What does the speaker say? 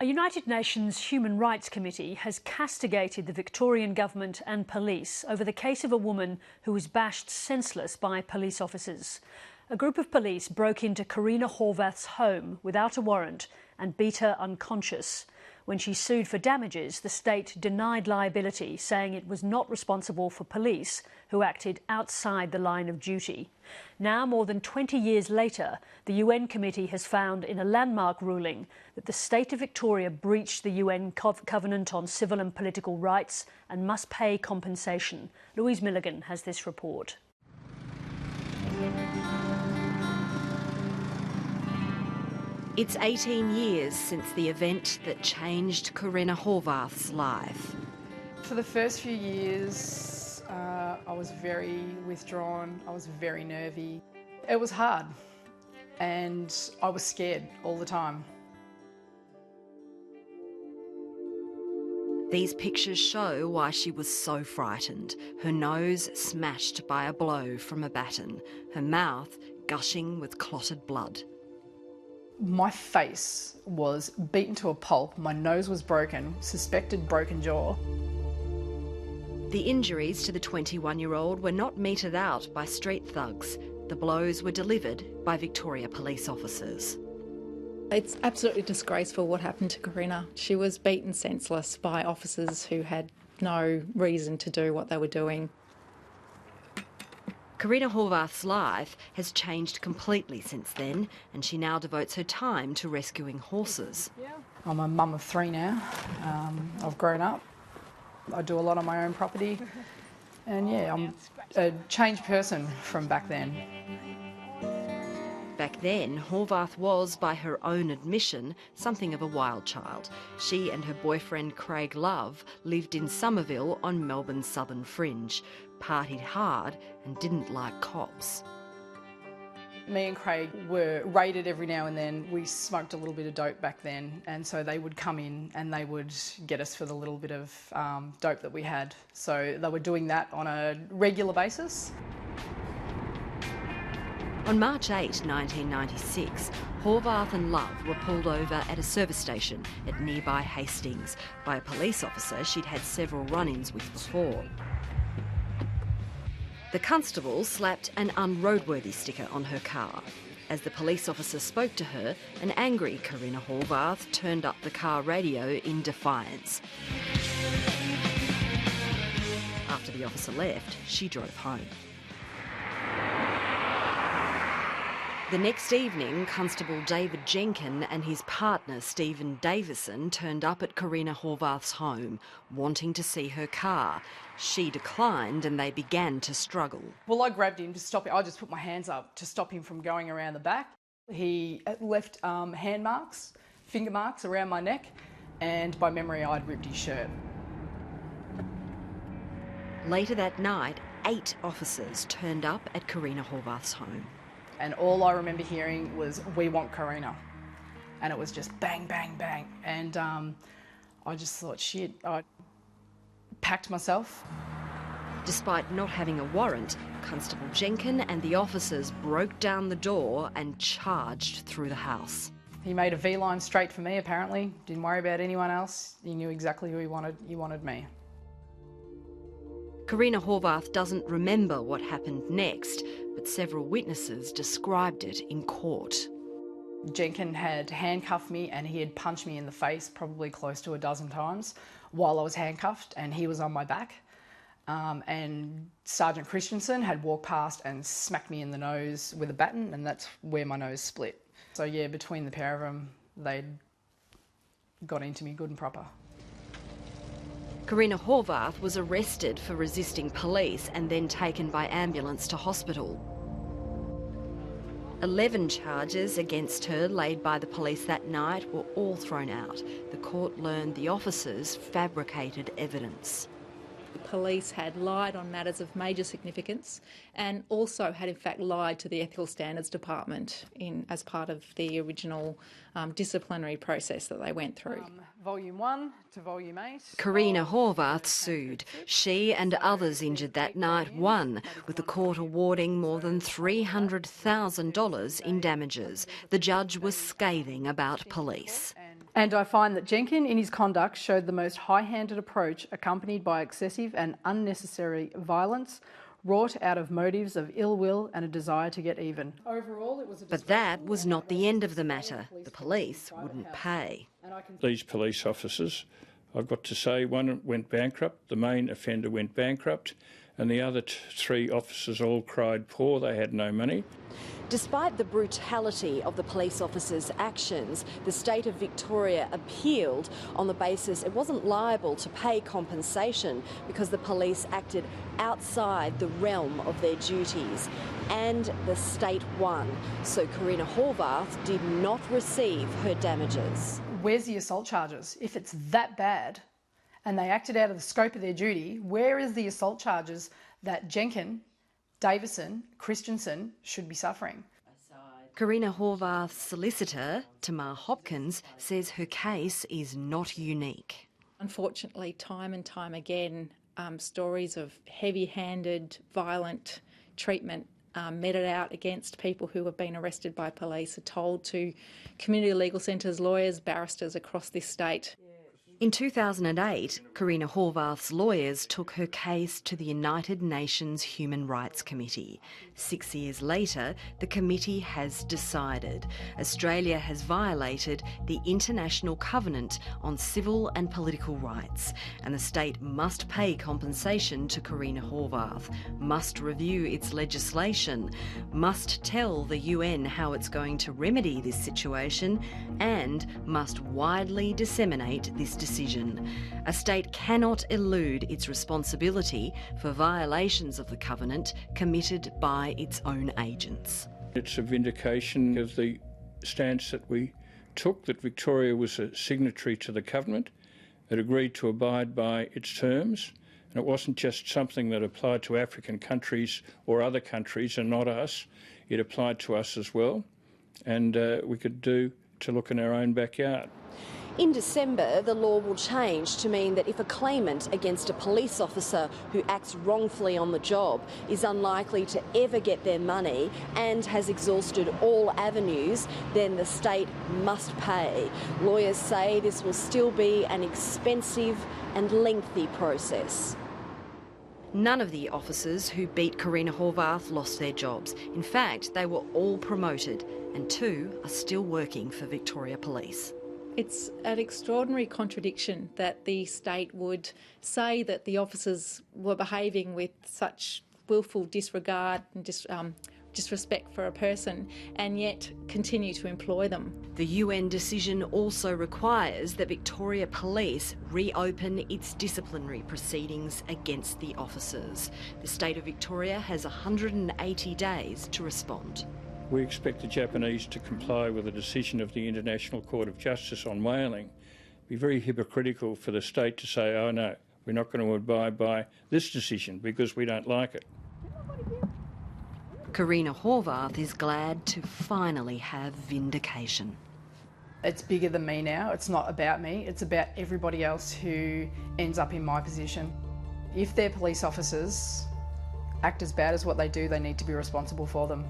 A United Nations Human Rights Committee has castigated the Victorian government and police over the case of a woman who was bashed senseless by police officers. A group of police broke into Karina Horvath's home without a warrant and beat her unconscious. When she sued for damages, the state denied liability, saying it was not responsible for police who acted outside the line of duty. Now, more than 20 years later, the UN committee has found in a landmark ruling that the state of Victoria breached the UN Covenant on Civil and Political Rights and must pay compensation. Louise Milligan has this report. It's 18 years since the event that changed Karina Horvath's life. For the first few years, I was very withdrawn, I was very nervy. It was hard and I was scared all the time. These pictures show why she was so frightened. Her nose smashed by a blow from a baton, her mouth gushing with clotted blood. My face was beaten to a pulp, my nose was broken, suspected broken jaw. The injuries to the 21-year-old were not meted out by street thugs. The blows were delivered by Victoria police officers. It's absolutely disgraceful what happened to Karina. She was beaten senseless by officers who had no reason to do what they were doing. Karina Horvath's life has changed completely since then, and she now devotes her time to rescuing horses. I'm a mum of 3 now. I've grown up. I do a lot on my own property. And yeah, I'm a changed person from back then. Back then, Horvath was, by her own admission, something of a wild child. She and her boyfriend Craig Love lived in Somerville on Melbourne's southern fringe, partied hard and didn't like cops. Me and Craig were raided every now and then. We smoked a little bit of dope back then, and so they would come in and they would get us for the little bit of dope that we had. So they were doing that on a regular basis. On March 8, 1996, Horvath and Love were pulled over at a service station at nearby Hastings by a police officer she'd had several run-ins with before. The constable slapped an unroadworthy sticker on her car. As the police officer spoke to her, an angry Karina Horvath turned up the car radio in defiance. After the officer left, she drove home. The next evening, Constable David Jenkin and his partner Stephen Davison turned up at Karina Horvath's home, wanting to see her car. She declined and they began to struggle. Well, I grabbed him to stop him. I just put my hands up to stop him from going around the back. He left hand marks, finger marks around my neck, and by memory I'd ripped his shirt. Later that night, 8 officers turned up at Karina Horvath's home. And all I remember hearing was, "We want Karina." And it was just bang, bang, bang. And I just thought, shit, I packed myself. Despite not having a warrant, Constable Jenkin and the officers broke down the door and charged through the house. He made a V-line straight for me, apparently. Didn't worry about anyone else. He knew exactly who he wanted. He wanted me. Karina Horvath doesn't remember what happened next, but several witnesses described it in court. Jenkin had handcuffed me and he had punched me in the face probably close to a dozen times while I was handcuffed, and he was on my back. And Sergeant Christensen had walked past and smacked me in the nose with a baton, and that's where my nose split. So yeah, between the pair of them, they'd got into me good and proper. Karina Horvath was arrested for resisting police and then taken by ambulance to hospital. 11 charges against her laid by the police that night were all thrown out. The court learned the officers fabricated evidence. The police had lied on matters of major significance and also had in fact lied to the Ethical Standards Department as part of the original disciplinary process that they went through. Volume 1 to Volume 8. Karina Horvath sued. She and others injured that night won, with the court awarding more than $300,000 in damages. The judge was scathing about police. And I find that Jenkin, in his conduct, showed the most high-handed approach accompanied by excessive and unnecessary violence wrought out of motives of ill will and a desire to get even. Overall, it was But that was not the end of the matter. The police wouldn't pay. These police officers, I've got to say, one went bankrupt, the main offender went bankrupt, and the other three officers all cried poor, they had no money. Despite the brutality of the police officers' actions, the state of Victoria appealed on the basis it wasn't liable to pay compensation because the police acted outside the realm of their duties. And the state won, so Carina Horvath did not receive her damages. Where's the assault charges? If it's that bad and they acted out of the scope of their duty, where is the assault charges that Jenkin, Davison, Christensen should be suffering? Carina Horvath's solicitor, Tamar Hopkins, says her case is not unique. Unfortunately, time and time again, stories of heavy-handed, violent treatment meted out against people who have been arrested by police are told to community legal centres, lawyers, barristers across this state. In 2008, Carina Horvath's lawyers took her case to the United Nations Human Rights Committee. 6 years later, the committee has decided Australia has violated the International Covenant on Civil and Political Rights, and the state must pay compensation to Carina Horvath, must review its legislation, must tell the UN how it's going to remedy this situation, and must widely disseminate this decision. A state cannot elude its responsibility for violations of the covenant committed by its own agents. It's a vindication of the stance that we took, that Victoria was a signatory to the covenant. It agreed to abide by its terms, and it wasn't just something that applied to African countries or other countries and not us. It applied to us as well, and we could do to look in our own backyard. In December, the law will change to mean that if a claimant against a police officer who acts wrongfully on the job is unlikely to ever get their money and has exhausted all avenues, then the state must pay. Lawyers say this will still be an expensive and lengthy process. None of the officers who beat Carina Horvath lost their jobs. In fact, they were all promoted, and 2 are still working for Victoria Police. It's an extraordinary contradiction that the state would say that the officers were behaving with such willful disregard and disrespect for a person, and yet continue to employ them. The UN decision also requires that Victoria Police reopen its disciplinary proceedings against the officers. The state of Victoria has 180 days to respond. We expect the Japanese to comply with the decision of the International Court of Justice on whaling. It would be very hypocritical for the state to say, oh no, we're not going to abide by this decision because we don't like it. Carina Horvath is glad to finally have vindication. It's bigger than me now. It's not about me. It's about everybody else who ends up in my position. If their police officers act as bad as what they do, they need to be responsible for them.